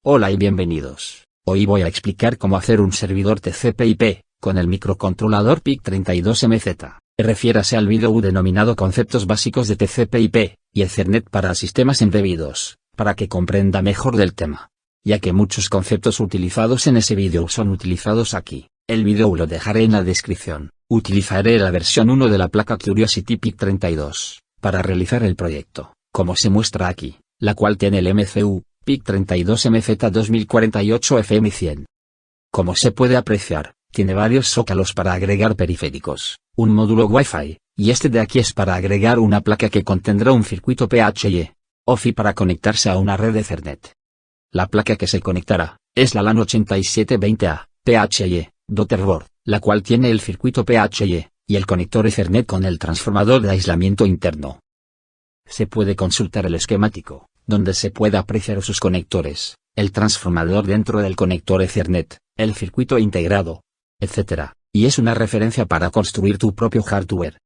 Hola y bienvenidos. Hoy voy a explicar cómo hacer un servidor TCP/IP, con el microcontrolador PIC32MZ. Refiérase al vídeo denominado Conceptos básicos de TCP/IP, y Ethernet para sistemas embebidos, para que comprenda mejor del tema. Ya que muchos conceptos utilizados en ese vídeo son utilizados aquí, el vídeo lo dejaré en la descripción. Utilizaré la versión 1 de la placa Curiosity PIC32, para realizar el proyecto, como se muestra aquí, la cual tiene el MCU PIC32MZ 2048 FM100. Como se puede apreciar, tiene varios zócalos para agregar periféricos, un módulo Wi-Fi, y este de aquí es para agregar una placa que contendrá un circuito PHY, OFI para conectarse a una red Ethernet. La placa que se conectará, es la LAN 8720A, PHY, Daughterboard, la cual tiene el circuito PHY, y el conector Ethernet con el transformador de aislamiento interno. Se puede consultar el esquemático, donde se puede apreciar sus conectores, el transformador dentro del conector Ethernet, el circuito integrado, etc., y es una referencia para construir tu propio hardware.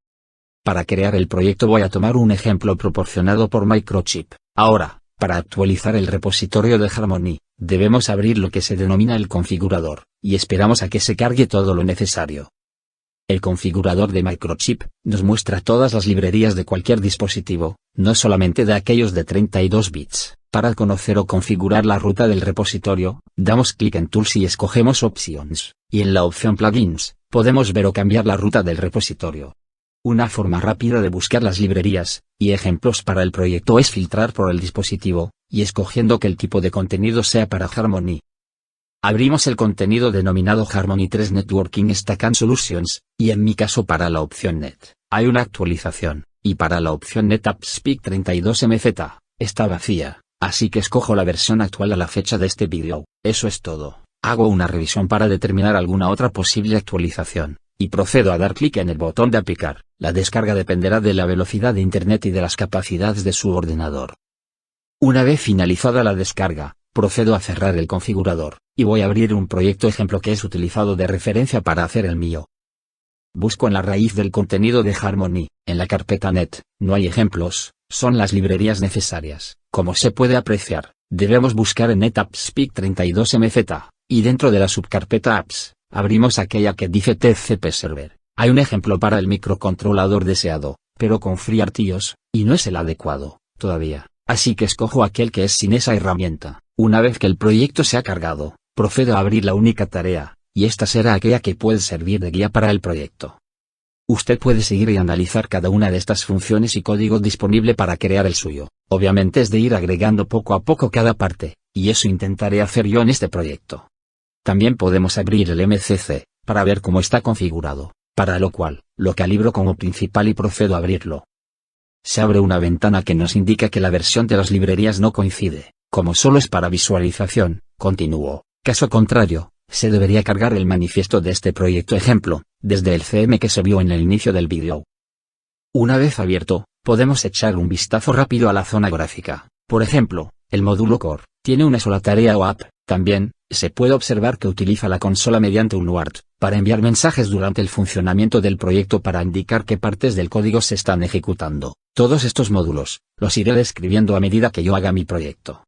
Para crear el proyecto voy a tomar un ejemplo proporcionado por Microchip. Ahora, para actualizar el repositorio de Harmony, debemos abrir lo que se denomina el configurador, y esperamos a que se cargue todo lo necesario. El configurador de Microchip nos muestra todas las librerías de cualquier dispositivo, no solamente de aquellos de 32 bits. Para conocer o configurar la ruta del repositorio, damos clic en Tools y escogemos Options, y en la opción Plugins, podemos ver o cambiar la ruta del repositorio. Una forma rápida de buscar las librerías y ejemplos para el proyecto es filtrar por el dispositivo, y escogiendo que el tipo de contenido sea para Harmony. Abrimos el contenido denominado Harmony 3 Networking Stack and Solutions, y en mi caso para la opción Net, hay una actualización, y para la opción NetApps PIC32MZ, está vacía, así que escojo la versión actual a la fecha de este vídeo. Eso es todo. Hago una revisión para determinar alguna otra posible actualización, y procedo a dar clic en el botón de aplicar. La descarga dependerá de la velocidad de internet y de las capacidades de su ordenador. Una vez finalizada la descarga, procedo a cerrar el configurador, y voy a abrir un proyecto ejemplo que es utilizado de referencia para hacer el mío. Busco en la raíz del contenido de Harmony, en la carpeta Net, no hay ejemplos, son las librerías necesarias. Como se puede apreciar, debemos buscar en NetApps PIC32MZ, y dentro de la subcarpeta Apps, abrimos aquella que dice TCP Server. Hay un ejemplo para el microcontrolador deseado, pero con FreeRTOS, y no es el adecuado, todavía, así que escojo aquel que es sin esa herramienta. Una vez que el proyecto se ha cargado, procedo a abrir la única tarea, y esta será aquella que puede servir de guía para el proyecto. Usted puede seguir y analizar cada una de estas funciones y código disponible para crear el suyo. Obviamente es de ir agregando poco a poco cada parte, y eso intentaré hacer yo en este proyecto. También podemos abrir el MCC, para ver cómo está configurado, para lo cual, lo calibro como principal y procedo a abrirlo. Se abre una ventana que nos indica que la versión de las librerías no coincide. Como solo es para visualización, continúo. Caso contrario, se debería cargar el manifiesto de este proyecto ejemplo, desde el CM que se vio en el inicio del vídeo. Una vez abierto, podemos echar un vistazo rápido a la zona gráfica. Por ejemplo, el módulo Core tiene una sola tarea o app. También, se puede observar que utiliza la consola mediante un UART, para enviar mensajes durante el funcionamiento del proyecto para indicar qué partes del código se están ejecutando. Todos estos módulos, los iré describiendo a medida que yo haga mi proyecto.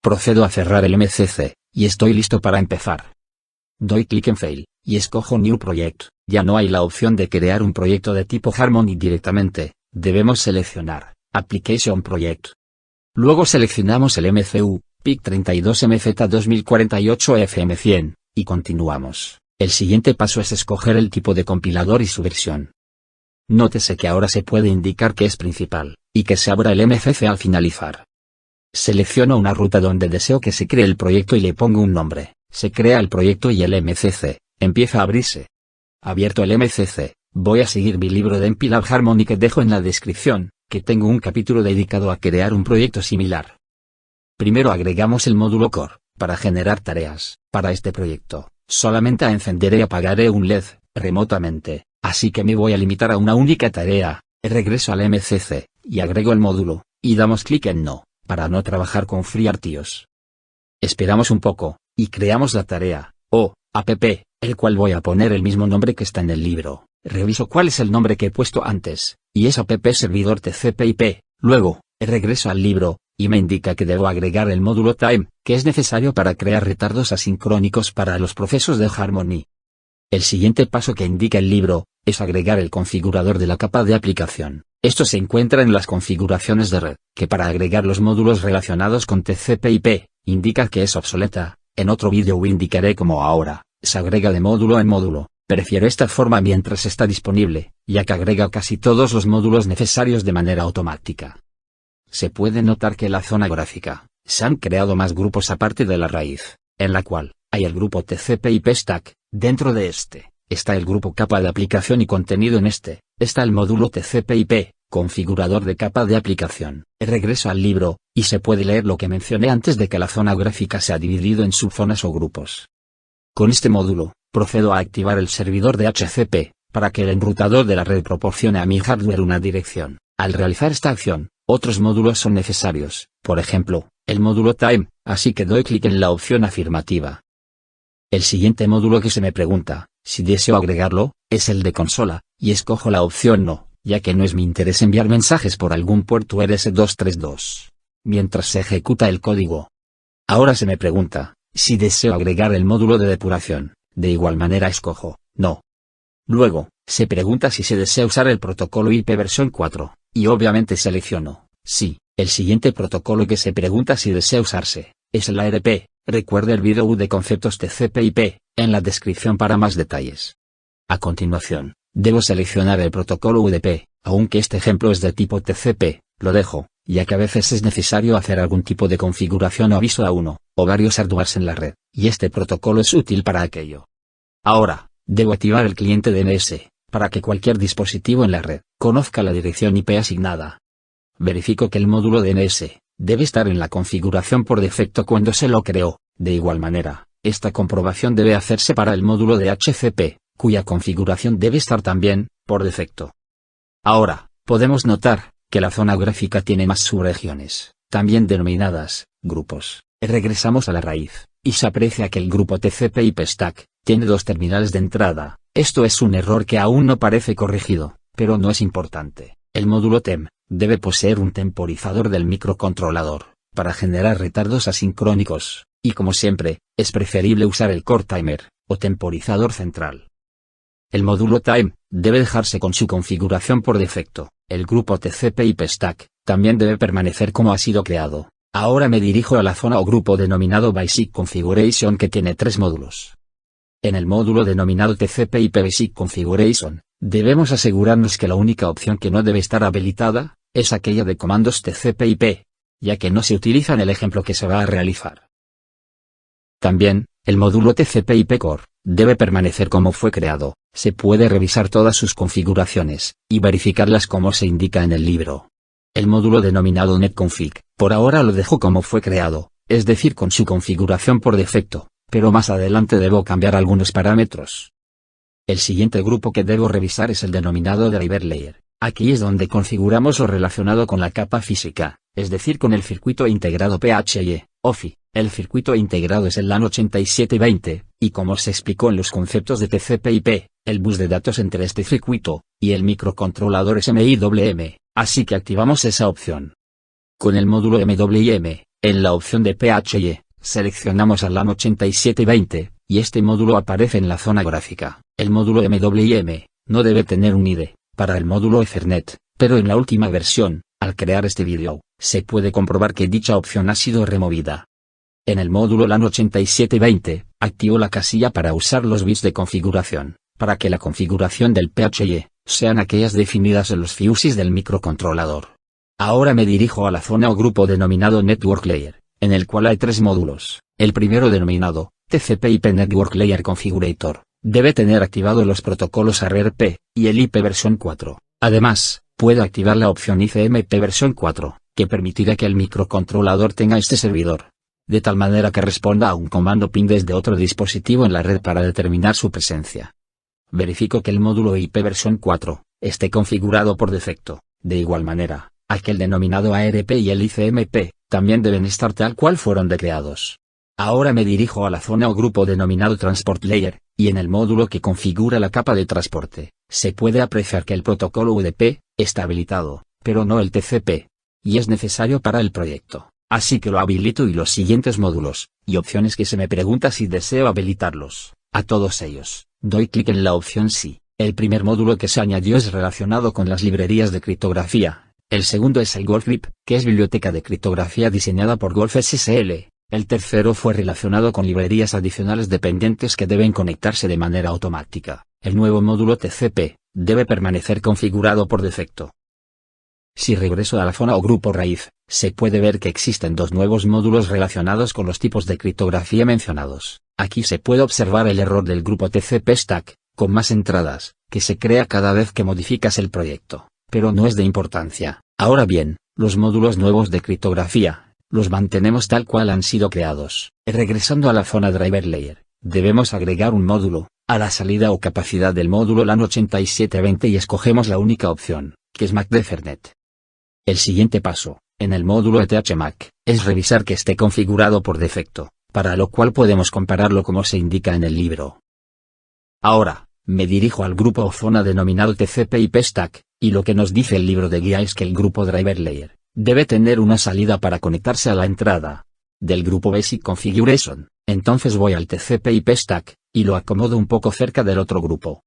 Procedo a cerrar el MCC, y estoy listo para empezar. Doy clic en Fail, y escojo New Project. Ya no hay la opción de crear un proyecto de tipo Harmony directamente, debemos seleccionar Application Project. Luego seleccionamos el MCU, PIC32MZ 2048 FM100, y continuamos. El siguiente paso es escoger el tipo de compilador y su versión. Nótese que ahora se puede indicar que es principal, y que se abra el MCC al finalizar. Selecciono una ruta donde deseo que se cree el proyecto y le pongo un nombre. Se crea el proyecto y el MCC empieza a abrirse. Abierto el MCC, voy a seguir mi libro de MPLAB Harmony que dejo en la descripción, que tengo un capítulo dedicado a crear un proyecto similar. Primero agregamos el módulo Core, para generar tareas. Para este proyecto, solamente encenderé y apagaré un LED, remotamente, así que me voy a limitar a una única tarea. Regreso al MCC, y agrego el módulo, y damos clic en No, para no trabajar con FreeRTOS. Esperamos un poco, y creamos la tarea, app, el cual voy a poner el mismo nombre que está en el libro. Reviso cuál es el nombre que he puesto antes, y es app servidor TCP/IP. Luego, regreso al libro, y me indica que debo agregar el módulo Time, que es necesario para crear retardos asincrónicos para los procesos de Harmony. El siguiente paso que indica el libro, es agregar el configurador de la capa de aplicación. Esto se encuentra en las configuraciones de red, que para agregar los módulos relacionados con TCP/IP, indica que es obsoleta. En otro vídeo indicaré cómo ahora, se agrega de módulo en módulo. Prefiero esta forma mientras está disponible, ya que agrega casi todos los módulos necesarios de manera automática. Se puede notar que en la zona gráfica, se han creado más grupos aparte de la raíz, en la cual, hay el grupo TCP/IP Stack, dentro de este, está el grupo capa de aplicación y contenido en este, está el módulo TCP/IP, configurador de capa de aplicación. Regreso al libro, y se puede leer lo que mencioné antes de que la zona gráfica se ha dividido en subzonas o grupos. Con este módulo, procedo a activar el servidor de DHCP, para que el enrutador de la red proporcione a mi hardware una dirección. Al realizar esta acción, otros módulos son necesarios, por ejemplo, el módulo Time, así que doy clic en la opción afirmativa. El siguiente módulo que se me pregunta, si deseo agregarlo, es el de consola, y escojo la opción no, ya que no es mi interés enviar mensajes por algún puerto RS232. Mientras se ejecuta el código. Ahora se me pregunta, si deseo agregar el módulo de depuración, de igual manera escojo, no. Luego, se pregunta si se desea usar el protocolo IP versión 4, y obviamente selecciono, sí. El siguiente protocolo que se pregunta si desea usarse, es el ARP. Recuerde el vídeo de conceptos TCP/IP, en la descripción para más detalles. A continuación, debo seleccionar el protocolo UDP, aunque este ejemplo es de tipo TCP, lo dejo, ya que a veces es necesario hacer algún tipo de configuración o aviso a uno, o varios hardwares en la red, y este protocolo es útil para aquello. Ahora, debo activar el cliente DNS, para que cualquier dispositivo en la red, conozca la dirección IP asignada. Verifico que el módulo DNS, debe estar en la configuración por defecto cuando se lo creó. De igual manera, esta comprobación debe hacerse para el módulo de DHCP, cuya configuración debe estar también, por defecto. Ahora, podemos notar, que la zona gráfica tiene más subregiones, también denominadas, grupos. Regresamos a la raíz, y se aprecia que el grupo TCP/IP Stack, tiene dos terminales de entrada. Esto es un error que aún no parece corregido, pero no es importante. El módulo TEM, debe poseer un temporizador del microcontrolador, para generar retardos asincrónicos, y como siempre, es preferible usar el Core Timer, o temporizador central. El módulo Time, debe dejarse con su configuración por defecto. El grupo TCP/IP Stack, también debe permanecer como ha sido creado. Ahora me dirijo a la zona o grupo denominado Basic Configuration que tiene 3 módulos. En el módulo denominado TCP/IP Basic Configuration, debemos asegurarnos que la única opción que no debe estar habilitada, es aquella de comandos TCP/IP, ya que no se utiliza en el ejemplo que se va a realizar. También, el módulo TCP/IP Core, debe permanecer como fue creado. Se puede revisar todas sus configuraciones, y verificarlas como se indica en el libro. El módulo denominado netconfig, por ahora lo dejo como fue creado, es decir con su configuración por defecto, pero más adelante debo cambiar algunos parámetros. El siguiente grupo que debo revisar es el denominado Driver Layer. Aquí es donde configuramos lo relacionado con la capa física, es decir con el circuito integrado PHY, OFI. El circuito integrado es el LAN 8720, y como se explicó en los conceptos de TCP/IP, el bus de datos entre este circuito, y el microcontrolador es MIWM, así que activamos esa opción. Con el módulo MWM, en la opción de PHY, seleccionamos al LAN 8720, y este módulo aparece en la zona gráfica. El módulo MWM, no debe tener un ID, para el módulo Ethernet, pero en la última versión, al crear este vídeo, se puede comprobar que dicha opción ha sido removida. En el módulo LAN 8720, activo la casilla para usar los bits de configuración, para que la configuración del PHY, sean aquellas definidas en los fuses del microcontrolador. Ahora me dirijo a la zona o grupo denominado Network Layer, en el cual hay 3 módulos. El primero denominado, TCP/IP Network Layer Configurator, debe tener activado los protocolos ARP, y el IP versión 4. Además, puedo activar la opción ICMP versión 4, que permitirá que el microcontrolador tenga este servidor, de tal manera que responda a un comando ping desde otro dispositivo en la red para determinar su presencia. Verifico que el módulo IP versión 4, esté configurado por defecto. De igual manera, aquel denominado ARP y el ICMP, también deben estar tal cual fueron creados. Ahora me dirijo a la zona o grupo denominado Transport Layer, y en el módulo que configura la capa de transporte, se puede apreciar que el protocolo UDP, está habilitado, pero no el TCP, y es necesario para el proyecto. así que lo habilito y los siguientes módulos, y opciones que se me pregunta si deseo habilitarlos, a todos ellos, doy clic en la opción sí. El primer módulo que se añadió es relacionado con las librerías de criptografía, el segundo es el Wolfgrip, que es biblioteca de criptografía diseñada por Wolf SSL, el tercero fue relacionado con librerías adicionales dependientes que deben conectarse de manera automática. El nuevo módulo TCP debe permanecer configurado por defecto. Si regreso a la zona o grupo raíz, se puede ver que existen dos nuevos módulos relacionados con los tipos de criptografía mencionados. Aquí se puede observar el error del grupo TCP Stack, con más entradas, que se crea cada vez que modificas el proyecto, pero no es de importancia. Ahora bien, los módulos nuevos de criptografía, los mantenemos tal cual han sido creados. Regresando a la zona Driver Layer, debemos agregar un módulo, a la salida o capacidad del módulo LAN 8720 y escogemos la única opción, que es MAC de Ethernet. El siguiente paso, en el módulo ETH-MAC, es revisar que esté configurado por defecto, para lo cual podemos compararlo como se indica en el libro. Ahora, me dirijo al grupo o zona denominado TCP/IP Stack, y lo que nos dice el libro de guía es que el grupo Driver Layer debe tener una salida para conectarse a la entrada del grupo Basic Configuration. Entonces voy al TCP/IP Stack, y lo acomodo un poco cerca del otro grupo.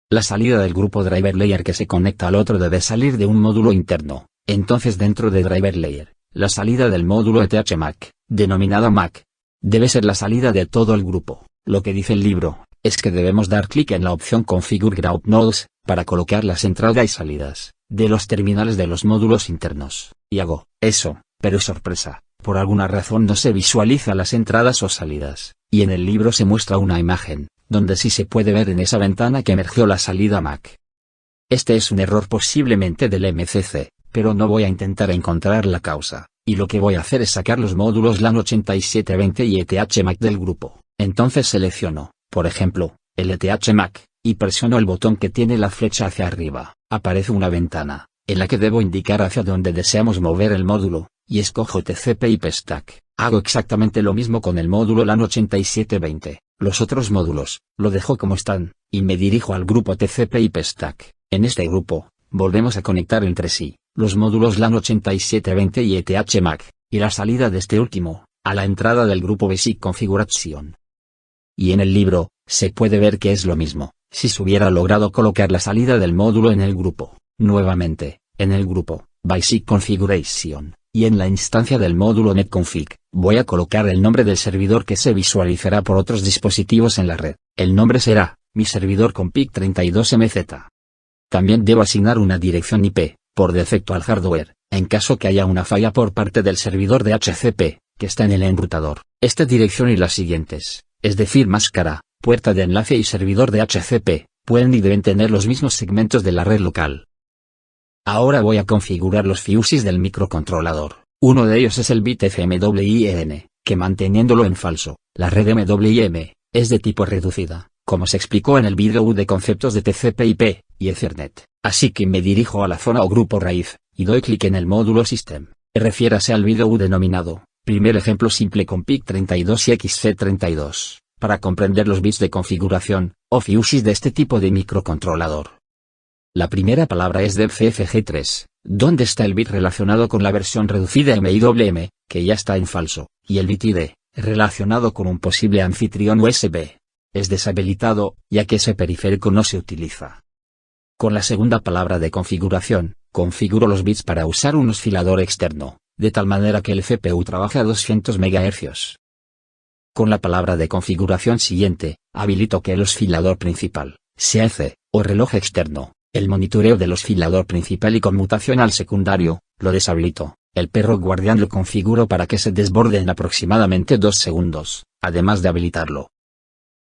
La salida del grupo Driver Layer que se conecta al otro debe salir de un módulo interno. Entonces dentro de Driver Layer, la salida del módulo ETH-MAC, denominado MAC, debe ser la salida de todo el grupo. Lo que dice el libro es que debemos dar clic en la opción Configure Group Nodes, para colocar las entradas y salidas de los terminales de los módulos internos. Y hago eso, pero sorpresa, por alguna razón no se visualiza las entradas o salidas, y en el libro se muestra una imagen, donde sí se puede ver en esa ventana que emergió la salida MAC. Este es un error posiblemente del MCC, pero no voy a intentar encontrar la causa, y lo que voy a hacer es sacar los módulos LAN 8720 y ETH-MAC del grupo. Entonces selecciono, por ejemplo, el ETH-MAC, y presiono el botón que tiene la flecha hacia arriba. Aparece una ventana, en la que debo indicar hacia dónde deseamos mover el módulo, y escojo TCP/IP Stack. Hago exactamente lo mismo con el módulo LAN 8720. Los otros módulos, lo dejo como están, y me dirijo al grupo TCP/IP Stack. En este grupo, volvemos a conectar entre sí los módulos LAN 8720 y ETH-MAC, y la salida de este último, a la entrada del grupo Basic Configuration. Y en el libro, se puede ver que es lo mismo, si se hubiera logrado colocar la salida del módulo en el grupo, nuevamente, en el grupo Basic Configuration, y en la instancia del módulo netconfig, voy a colocar el nombre del servidor que se visualizará por otros dispositivos en la red. El nombre será mi servidor config 32MZ. También debo asignar una dirección IP, por defecto al hardware, en caso que haya una falla por parte del servidor de HCP, que está en el enrutador. Esta dirección y las siguientes, es decir máscara, puerta de enlace y servidor de HCP, pueden y deben tener los mismos segmentos de la red local. Ahora voy a configurar los fuses del microcontrolador. Uno de ellos es el bit FMWIN, que manteniéndolo en falso, la red MWM, es de tipo reducida, como se explicó en el vídeo de conceptos de TCP/IP y Ethernet. Así que me dirijo a la zona o grupo raíz, y doy clic en el módulo System. Refiérase al vídeo denominado, primer ejemplo simple config 32 y XC32, para comprender los bits de configuración, o fuses de este tipo de microcontrolador. La primera palabra es del CFG3, donde está el bit relacionado con la versión reducida MIWM, que ya está en falso, y el bit ID, relacionado con un posible anfitrión USB. Es deshabilitado, ya que ese periférico no se utiliza. Con la segunda palabra de configuración, configuro los bits para usar un oscilador externo, de tal manera que el CPU trabaje a 200 MHz. Con la palabra de configuración siguiente, habilito que el oscilador principal, sea EC, o reloj externo, el monitoreo del oscilador principal y conmutación al secundario, lo deshabilito. El perro guardián lo configuro para que se desborde en aproximadamente 2 segundos, además de habilitarlo.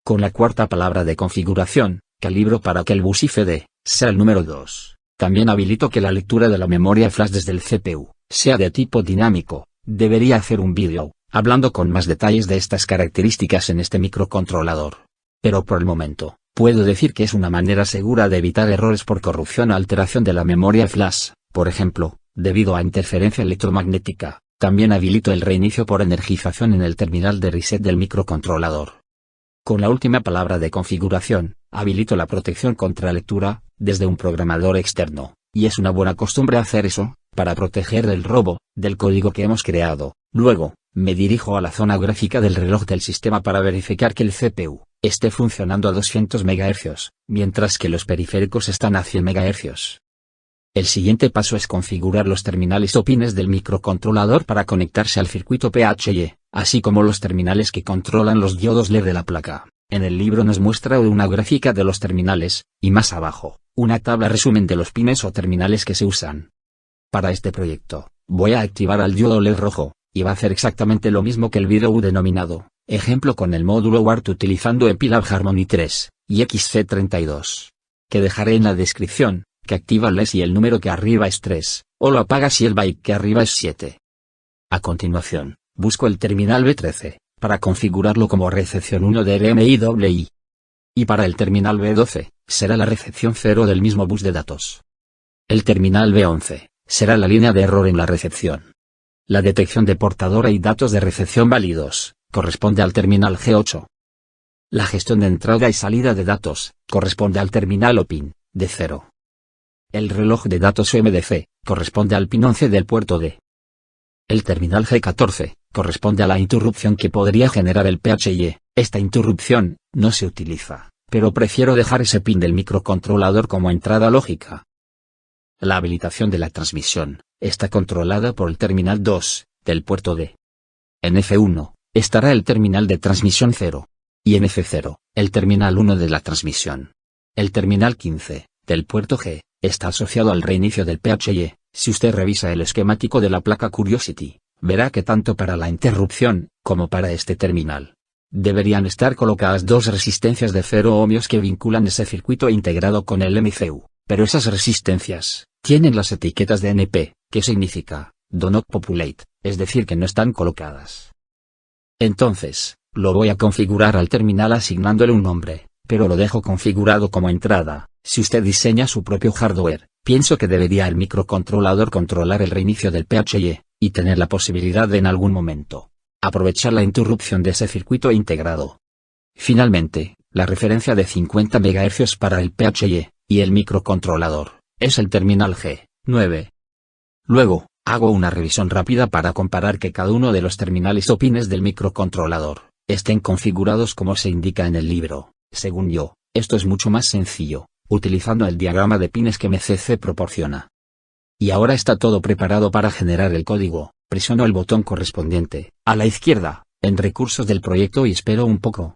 Con la cuarta palabra de configuración, calibro para que el bus IFD sea el número 2. También habilito que la lectura de la memoria flash desde el CPU sea de tipo dinámico. Debería hacer un vídeo hablando con más detalles de estas características en este microcontrolador. Pero por el momento, puedo decir que es una manera segura de evitar errores por corrupción o alteración de la memoria flash, por ejemplo, debido a interferencia electromagnética. También habilito el reinicio por energización en el terminal de reset del microcontrolador. Con la última palabra de configuración, habilito la protección contra lectura, desde un programador externo, y es una buena costumbre hacer eso, para proteger del robo, del código que hemos creado. Luego, me dirijo a la zona gráfica del reloj del sistema para verificar que el CPU esté funcionando a 200 MHz, mientras que los periféricos están a 100 MHz. El siguiente paso es configurar los terminales o pines del microcontrolador para conectarse al circuito PHY, así como los terminales que controlan los diodos LED de la placa. En el libro nos muestra una gráfica de los terminales, y más abajo, una tabla resumen de los pines o terminales que se usan. Para este proyecto, voy a activar al diodo LED rojo, y va a hacer exactamente lo mismo que el video denominado, ejemplo con el módulo WART utilizando Epilab Harmony 3, y XC32. Que dejaré en la descripción, que activa el LED si el número que arriba es 3, o lo apaga si el byte que arriba es 7. A continuación, busco el terminal B13, para configurarlo como recepción 1 de RMIWI. Y para el terminal B12, será la recepción 0 del mismo bus de datos. El terminal B11, será la línea de error en la recepción. La detección de portadora y datos de recepción válidos, corresponde al terminal G8. La gestión de entrada y salida de datos, corresponde al terminal OPIN, de 0. El reloj de datos MDC, corresponde al pin 11 del puerto D. El terminal G14, corresponde a la interrupción que podría generar el PHY. Esta interrupción, no se utiliza, pero prefiero dejar ese pin del microcontrolador como entrada lógica. La habilitación de la transmisión, está controlada por el terminal 2, del puerto D. En F1, estará el terminal de transmisión 0. Y en F0, el terminal 1 de la transmisión. El terminal 15, del puerto G, está asociado al reinicio del PHY. Si usted revisa el esquemático de la placa Curiosity, verá que tanto para la interrupción, como para este terminal, deberían estar colocadas dos resistencias de 0 ohmios que vinculan ese circuito integrado con el MCU, pero esas resistencias tienen las etiquetas de NP, que significa Do Not Populate, es decir que no están colocadas. Entonces, lo voy a configurar al terminal asignándole un nombre, pero lo dejo configurado como entrada. Si usted diseña su propio hardware, pienso que debería el microcontrolador controlar el reinicio del PHY, y tener la posibilidad de en algún momento aprovechar la interrupción de ese circuito integrado. Finalmente, la referencia de 50 MHz para el PHY, y el microcontrolador, es el terminal G9. Luego, hago una revisión rápida para comparar que cada uno de los terminales o pines del microcontrolador estén configurados como se indica en el libro. Según yo, esto es mucho más sencillo, utilizando el diagrama de pines que MCC proporciona. Y ahora está todo preparado para generar el código. Presiono el botón correspondiente, a la izquierda, en recursos del proyecto y espero un poco.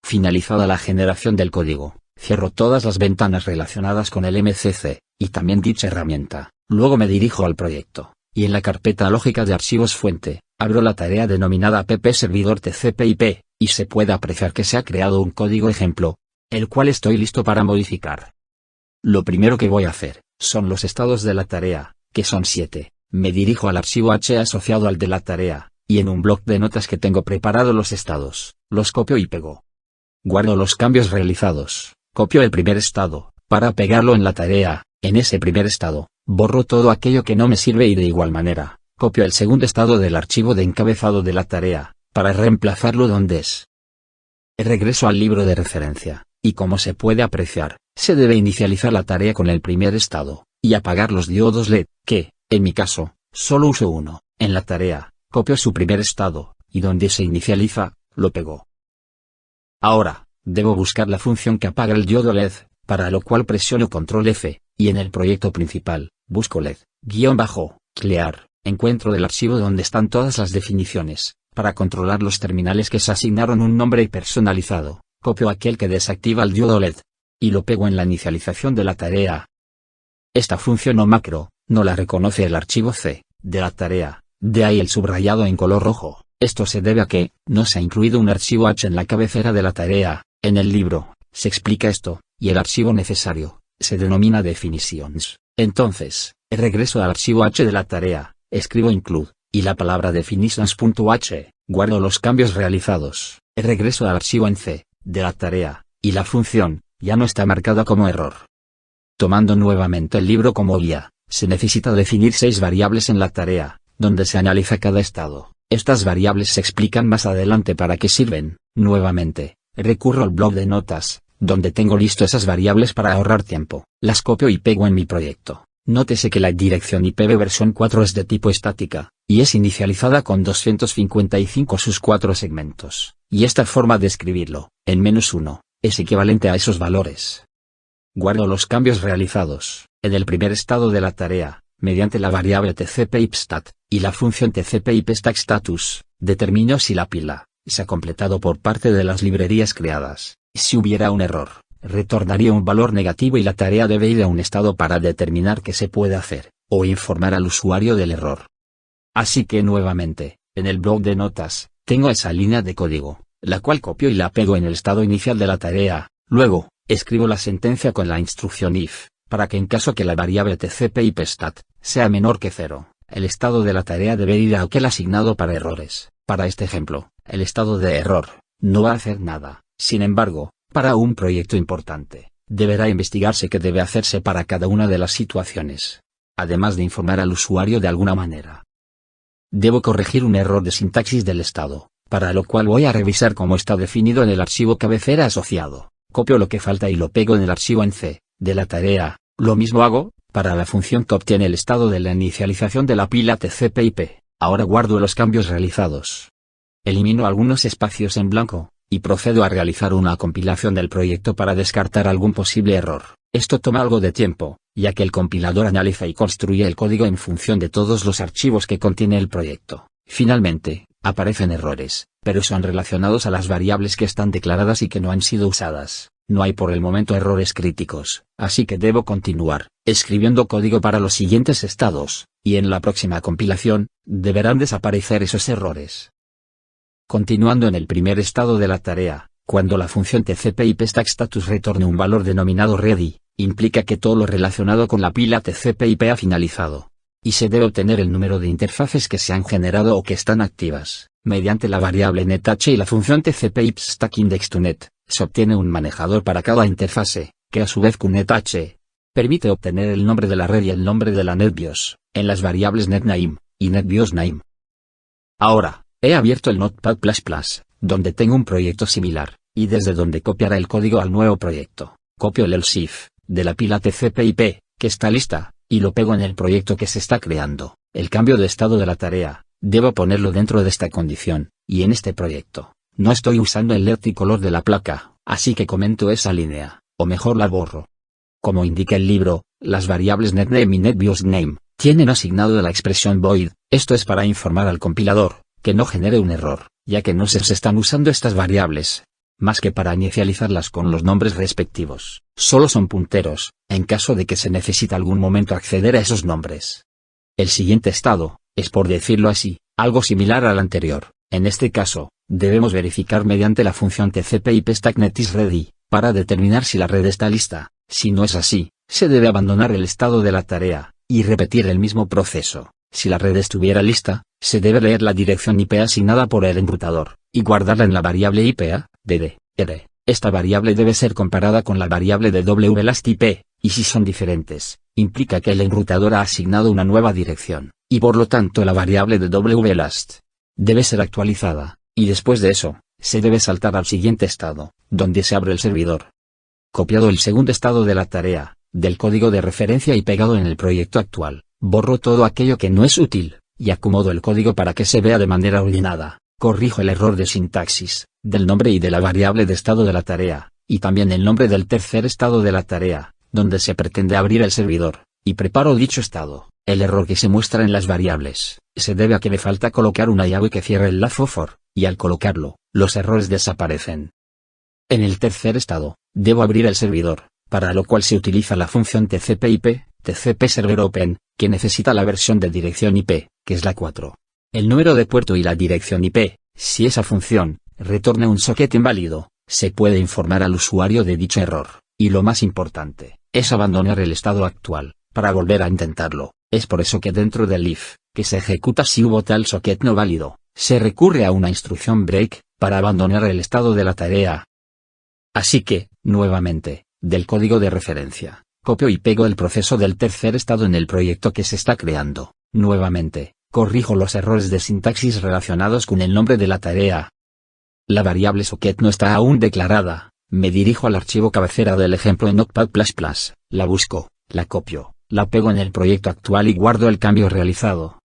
Finalizada la generación del código, cierro todas las ventanas relacionadas con el MCC, y también dicha herramienta. Luego me dirijo al proyecto, y en la carpeta lógica de archivos fuente, abro la tarea denominada app servidor TCP/IP, y se puede apreciar que se ha creado un código ejemplo, el cual estoy listo para modificar. Lo primero que voy a hacer, son los estados de la tarea, que son 7. Me dirijo al archivo H asociado al de la tarea, y en un bloc de notas que tengo preparado los estados, los copio y pego. Guardo los cambios realizados, copio el primer estado, para pegarlo en la tarea. En ese primer estado, borro todo aquello que no me sirve y de igual manera, copio el segundo estado del archivo de encabezado de la tarea, para reemplazarlo donde es. Regreso al libro de referencia, y como se puede apreciar, se debe inicializar la tarea con el primer estado, y apagar los diodos LED, que, en mi caso, solo uso uno. En la tarea, copio su primer estado, y donde se inicializa, lo pego. Ahora, debo buscar la función que apaga el diodo LED, para lo cual presiono Control F, y en el proyecto principal, busco LED-clear, encuentro el archivo donde están todas las definiciones, para controlar los terminales que se asignaron un nombre personalizado, copio aquel que desactiva el diodo LED, y lo pego en la inicialización de la tarea. Esta función o macro, no la reconoce el archivo C, de la tarea, de ahí el subrayado en color rojo. Esto se debe a que, no se ha incluido un archivo H en la cabecera de la tarea. En el libro, se explica esto, y el archivo necesario, se denomina definitions. Entonces, regreso al archivo H de la tarea, escribo include, y la palabra definitions.h, guardo los cambios realizados, regreso al archivo en C, de la tarea, y la función, ya no está marcada como error. Tomando nuevamente el libro como guía, se necesita definir 6 variables en la tarea, donde se analiza cada estado. Estas variables se explican más adelante para qué sirven. Nuevamente, recurro al bloc de notas, donde tengo listo esas variables para ahorrar tiempo. Las copio y pego en mi proyecto, Nótese que la dirección IPv versión 4 es de tipo estática, y es inicializada con 255 sus 4 segmentos, y esta forma de escribirlo, en -1, es equivalente a esos valores. Guardo los cambios realizados, en el primer estado de la tarea, mediante la variable tcp-ipstat, y la función tcp-ipstackStatus, determino si la pila se ha completado por parte de las librerías creadas. Si hubiera un error, retornaría un valor negativo y la tarea debe ir a un estado para determinar qué se puede hacer, o informar al usuario del error. Así que nuevamente, en el blog de notas, tengo esa línea de código, la cual copio y la pego en el estado inicial de la tarea. Luego, escribo la sentencia con la instrucción if, para que en caso que la variable tcp-ipstat sea menor que 0, el estado de la tarea debe ir a aquel asignado para errores. Para este ejemplo, el estado de error no va a hacer nada. Sin embargo, para un proyecto importante, deberá investigarse qué debe hacerse para cada una de las situaciones, además de informar al usuario de alguna manera. Debo corregir un error de sintaxis del estado, para lo cual voy a revisar cómo está definido en el archivo cabecera asociado. Copio lo que falta y lo pego en el archivo en C, de la tarea. Lo mismo hago para la función que obtiene el estado de la inicialización de la pila tcp/ip. Ahora guardo los cambios realizados. Elimino algunos espacios en blanco, y procedo a realizar una compilación del proyecto para descartar algún posible error. Esto toma algo de tiempo, ya que el compilador analiza y construye el código en función de todos los archivos que contiene el proyecto. Finalmente, aparecen errores, pero son relacionados a las variables que están declaradas y que no han sido usadas. No hay por el momento errores críticos, así que debo continuar escribiendo código para los siguientes estados, y en la próxima compilación, deberán desaparecer esos errores. Continuando en el primer estado de la tarea, cuando la función tcp-ipstackStatus retorne un valor denominado ready, implica que todo lo relacionado con la pila tcp/ip ha finalizado. Y se debe obtener el número de interfaces que se han generado o que están activas. Mediante la variable netH y la función tcp-ipstackIndexToNet, se obtiene un manejador para cada interfase, que a su vez con netH permite obtener el nombre de la red y el nombre de la NetBIOS, en las variables netName y netBIOSName. Ahora, he abierto el Notepad++, donde tengo un proyecto similar, y desde donde copiará el código al nuevo proyecto. Copio el else if de la pila tcp/ip, que está lista, y lo pego en el proyecto que se está creando. El cambio de estado de la tarea, debo ponerlo dentro de esta condición, y en este proyecto, no estoy usando el multicolor de la placa, así que comento esa línea, o mejor la borro. Como indica el libro, las variables netName y netBIOSName tienen asignado la expresión void. Esto es para informar al compilador que no genere un error, ya que no se están usando estas variables, más que para inicializarlas con los nombres respectivos. Solo son punteros, en caso de que se necesite algún momento acceder a esos nombres. El siguiente estado, es por decirlo así, algo similar al anterior. En este caso, debemos verificar mediante la función tcp-ipstackNetIsReady, para determinar si la red está lista. Si no es así, se debe abandonar el estado de la tarea, y repetir el mismo proceso. Si la red estuviera lista, se debe leer la dirección IP asignada por el enrutador, y guardarla en la variable IPA-DD. Esta variable debe ser comparada con la variable de WLAST-IP, y si son diferentes, implica que el enrutador ha asignado una nueva dirección, y por lo tanto la variable de WLAST debe ser actualizada, y después de eso, se debe saltar al siguiente estado, donde se abre el servidor. Copiado el segundo estado de la tarea, del código de referencia y pegado en el proyecto actual, borro todo aquello que no es útil, y acomodo el código para que se vea de manera ordenada. Corrijo el error de sintaxis, del nombre y de la variable de estado de la tarea, y también el nombre del tercer estado de la tarea, donde se pretende abrir el servidor, y preparo dicho estado. El error que se muestra en las variables, se debe a que me falta colocar una llave que cierre el lazo for, y al colocarlo, los errores desaparecen. En el tercer estado, debo abrir el servidor, para lo cual se utiliza la función tcp/ip, tcp-server-open, que necesita la versión de dirección IP, que es la 4. El número de puerto y la dirección IP, si esa función retorna un socket inválido, se puede informar al usuario de dicho error, y lo más importante, es abandonar el estado actual, para volver a intentarlo. Es por eso que dentro del if, que se ejecuta si hubo tal socket no válido, se recurre a una instrucción break, para abandonar el estado de la tarea. Así que, nuevamente, del código de referencia, copio y pego el proceso del tercer estado en el proyecto que se está creando. Nuevamente, corrijo los errores de sintaxis relacionados con el nombre de la tarea. La variable socket no está aún declarada. Me dirijo al archivo cabecera del ejemplo en Notepad++, la busco, la copio, la pego en el proyecto actual y guardo el cambio realizado.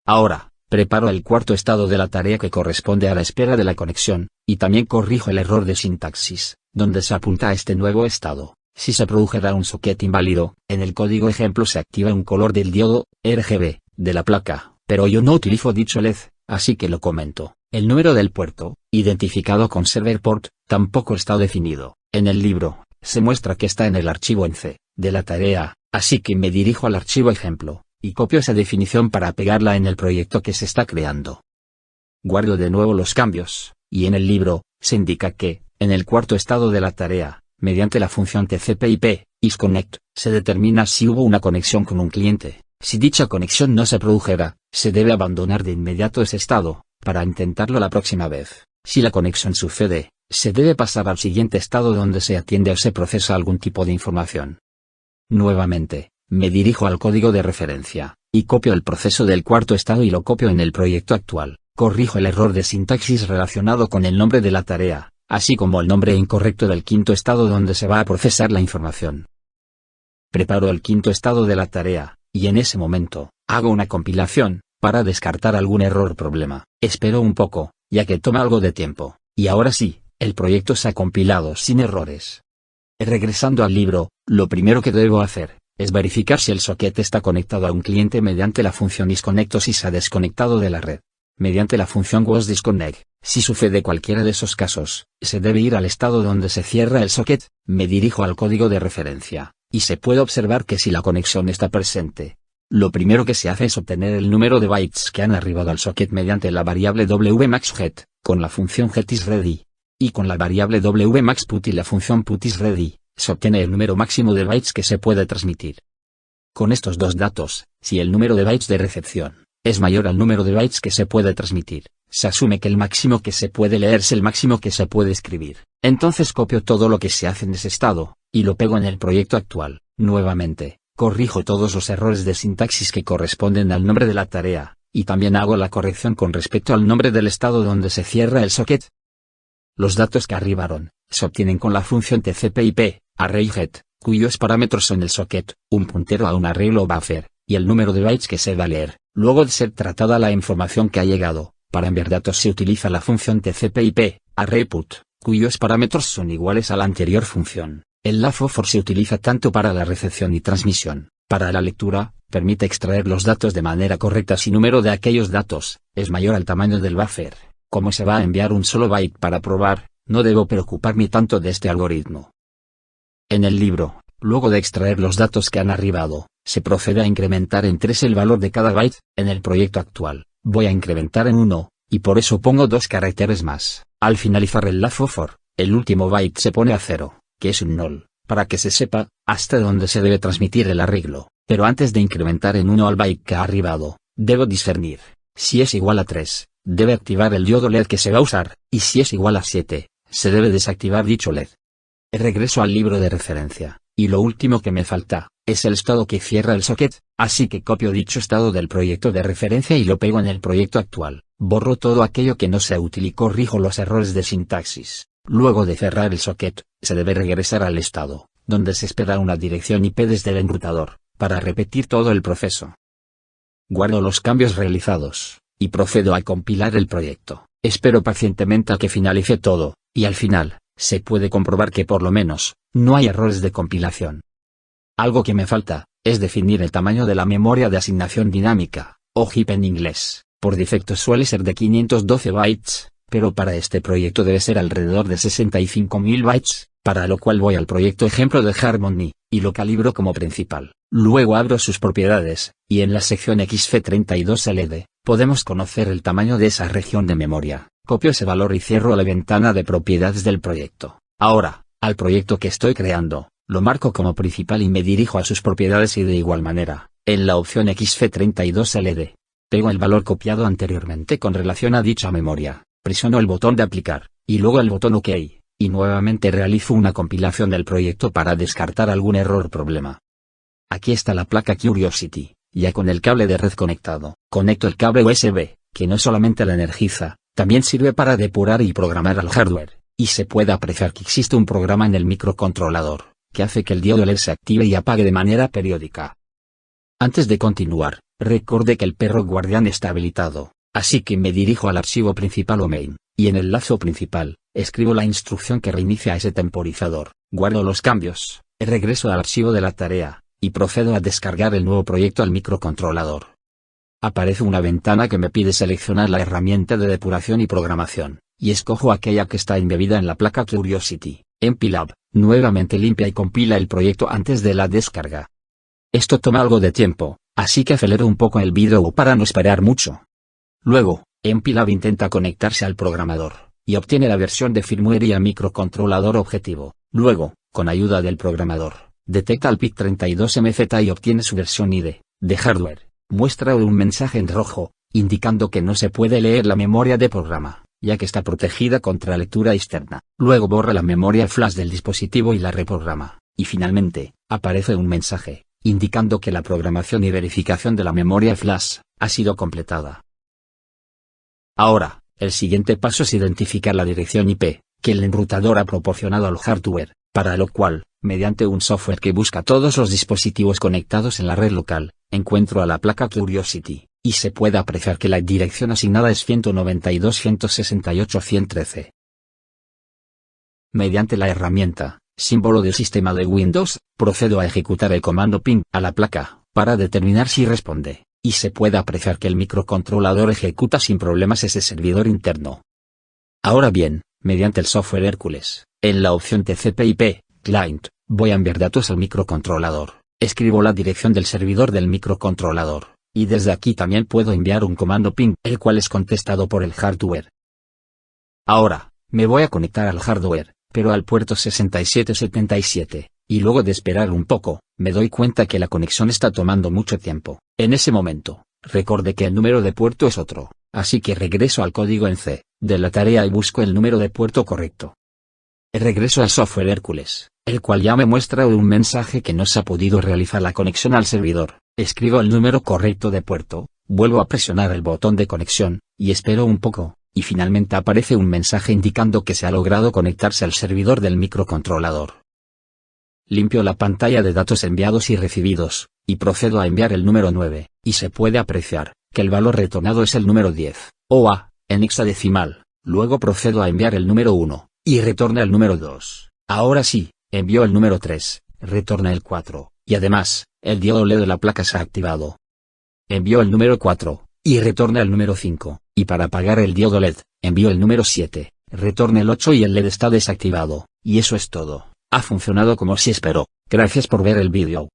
Ahora, preparo el cuarto estado de la tarea que corresponde a la espera de la conexión, y también corrijo el error de sintaxis, donde se apunta a este nuevo estado. Si se produjera un socket inválido, en el código ejemplo se activa un color del diodo, RGB, de la placa, pero yo no utilizo dicho LED, así que lo comento. El número del puerto, identificado con server port, tampoco está definido. En el libro, se muestra que está en el archivo en C, de la tarea, así que me dirijo al archivo ejemplo, y copio esa definición para pegarla en el proyecto que se está creando. Guardo de nuevo los cambios, y en el libro, se indica que, en el cuarto estado de la tarea, mediante la función TCP/IP, isConnect, se determina si hubo una conexión con un cliente. Si dicha conexión no se produjera, se debe abandonar de inmediato ese estado, para intentarlo la próxima vez. Si la conexión sucede, se debe pasar al siguiente estado donde se atiende o se procesa algún tipo de información. Nuevamente, me dirijo al código de referencia, y copio el proceso del cuarto estado y lo copio en el proyecto actual. Corrijo el error de sintaxis relacionado con el nombre de la tarea, así como el nombre incorrecto del quinto estado donde se va a procesar la información. Preparo el quinto estado de la tarea, y en ese momento, hago una compilación, para descartar algún error o problema. Espero un poco, ya que toma algo de tiempo, y ahora sí, el proyecto se ha compilado sin errores. Regresando al libro, lo primero que debo hacer, es verificar si el socket está conectado a un cliente mediante la función isConnect o si se ha desconectado de la red. Mediante la función wasDisconnect, si sucede cualquiera de esos casos, se debe ir al estado donde se cierra el socket, me dirijo al código de referencia, y se puede observar que si la conexión está presente, lo primero que se hace es obtener el número de bytes que han arribado al socket mediante la variable wmaxget, con la función getIsReady. Y con la variable wmaxPut y la función putIsReady, se obtiene el número máximo de bytes que se puede transmitir. Con estos dos datos, si el número de bytes de recepción es mayor al número de bytes que se puede transmitir, se asume que el máximo que se puede leer es el máximo que se puede escribir. Entonces copio todo lo que se hace en ese estado, y lo pego en el proyecto actual. Nuevamente, corrijo todos los errores de sintaxis que corresponden al nombre de la tarea, y también hago la corrección con respecto al nombre del estado donde se cierra el socket. Los datos que arribaron, se obtienen con la función TCP/IP, ArrayGet, cuyos parámetros son el socket, un puntero a un array o buffer, y el número de bytes que se va a leer. Luego de ser tratada la información que ha llegado, para enviar datos se utiliza la función TCP/IP, ArrayPut, cuyos parámetros son iguales a la anterior función. El LAFOFOR se utiliza tanto para la recepción y transmisión. Para la lectura, permite extraer los datos de manera correcta si número de aquellos datos es mayor al tamaño del buffer. Como se va a enviar un solo byte para probar, no debo preocuparme tanto de este algoritmo. En el libro, luego de extraer los datos que han arribado, se procede a incrementar en 3 el valor de cada byte. En el proyecto actual, voy a incrementar en 1, y por eso pongo 2 caracteres más. Al finalizar el LAFOFOR, el último byte se pone a 0, que es un null, para que se sepa hasta dónde se debe transmitir el arreglo. Pero antes de incrementar en 1 al byte que ha arribado, debo discernir. Si es igual a 3, debe activar el diodo LED que se va a usar, y si es igual a 7, se debe desactivar dicho LED. Regreso al libro de referencia, y lo último que me falta, es el estado que cierra el socket, así que copio dicho estado del proyecto de referencia y lo pego en el proyecto actual. Borro todo aquello que no sea útil y corrijo los errores de sintaxis. Luego de cerrar el socket, se debe regresar al estado, donde se espera una dirección IP desde el enrutador, para repetir todo el proceso. Guardo los cambios realizados, y procedo a compilar el proyecto. Espero pacientemente a que finalice todo, y al final, se puede comprobar que por lo menos, no hay errores de compilación. Algo que me falta, es definir el tamaño de la memoria de asignación dinámica, o heap en inglés. Por defecto suele ser de 512 bytes, pero para este proyecto debe ser alrededor de 65.000 bytes, para lo cual voy al proyecto ejemplo de Harmony, y lo calibro como principal. Luego abro sus propiedades, y en la sección XF32LD, podemos conocer el tamaño de esa región de memoria. Copio ese valor y cierro la ventana de propiedades del proyecto. Ahora, al proyecto que estoy creando, lo marco como principal y me dirijo a sus propiedades y de igual manera, en la opción XF32LD, pego el valor copiado anteriormente con relación a dicha memoria, presiono el botón de aplicar, y luego el botón OK, y nuevamente realizo una compilación del proyecto para descartar algún error o problema. Aquí está la placa Curiosity, ya con el cable de red conectado. Conecto el cable USB, que no solamente la energiza, también sirve para depurar y programar al hardware, y se puede apreciar que existe un programa en el microcontrolador, que hace que el diodo LED se active y apague de manera periódica. Antes de continuar, recordé que el perro guardián está habilitado, así que me dirijo al archivo principal o main, y en el lazo principal, escribo la instrucción que reinicia ese temporizador, guardo los cambios, regreso al archivo de la tarea, y procedo a descargar el nuevo proyecto al microcontrolador. Aparece una ventana que me pide seleccionar la herramienta de depuración y programación, y escojo aquella que está embebida en la placa Curiosity. MPLAB, nuevamente limpia y compila el proyecto antes de la descarga. Esto toma algo de tiempo, así que acelero un poco el vídeo para no esperar mucho. Luego, MPLAB intenta conectarse al programador, y obtiene la versión de firmware y el microcontrolador objetivo. Luego, con ayuda del programador, detecta el PIC32MZ y obtiene su versión ID, de hardware. Muestra un mensaje en rojo, indicando que no se puede leer la memoria de programa, ya que está protegida contra lectura externa. Luego borra la memoria flash del dispositivo y la reprograma, y finalmente, aparece un mensaje, indicando que la programación y verificación de la memoria flash ha sido completada. Ahora, el siguiente paso es identificar la dirección IP, que el enrutador ha proporcionado al hardware, para lo cual, mediante un software que busca todos los dispositivos conectados en la red local, encuentro a la placa Curiosity, y se puede apreciar que la dirección asignada es 192.168.113. Mediante la herramienta, símbolo del sistema de Windows, procedo a ejecutar el comando ping a la placa, para determinar si responde, y se puede apreciar que el microcontrolador ejecuta sin problemas ese servidor interno. Ahora bien, mediante el software Hércules, en la opción TCP/IP, Client, voy a enviar datos al microcontrolador, escribo la dirección del servidor del microcontrolador, y desde aquí también puedo enviar un comando ping, el cual es contestado por el hardware. Ahora, me voy a conectar al hardware, pero al puerto 6777, y luego de esperar un poco, me doy cuenta que la conexión está tomando mucho tiempo. En ese momento, recordé que el número de puerto es otro, así que regreso al código en C, de la tarea y busco el número de puerto correcto. Regreso al software Hércules, el cual ya me muestra un mensaje que no se ha podido realizar la conexión al servidor. Escribo el número correcto de puerto, vuelvo a presionar el botón de conexión, y espero un poco, y finalmente aparece un mensaje indicando que se ha logrado conectarse al servidor del microcontrolador. Limpio la pantalla de datos enviados y recibidos, y procedo a enviar el número 9, y se puede apreciar que el valor retornado es el número 10, o A, en hexadecimal. Luego procedo a enviar el número 1, y retorna el número 2. Ahora sí, envió el número 3, retorna el 4, y además, el diodo LED de la placa se ha activado. Envió el número 4, y retorna el número 5, y para apagar el diodo LED, envió el número 7, retorna el 8 y el LED está desactivado, y eso es todo. Ha funcionado como se esperó. Gracias por ver el vídeo.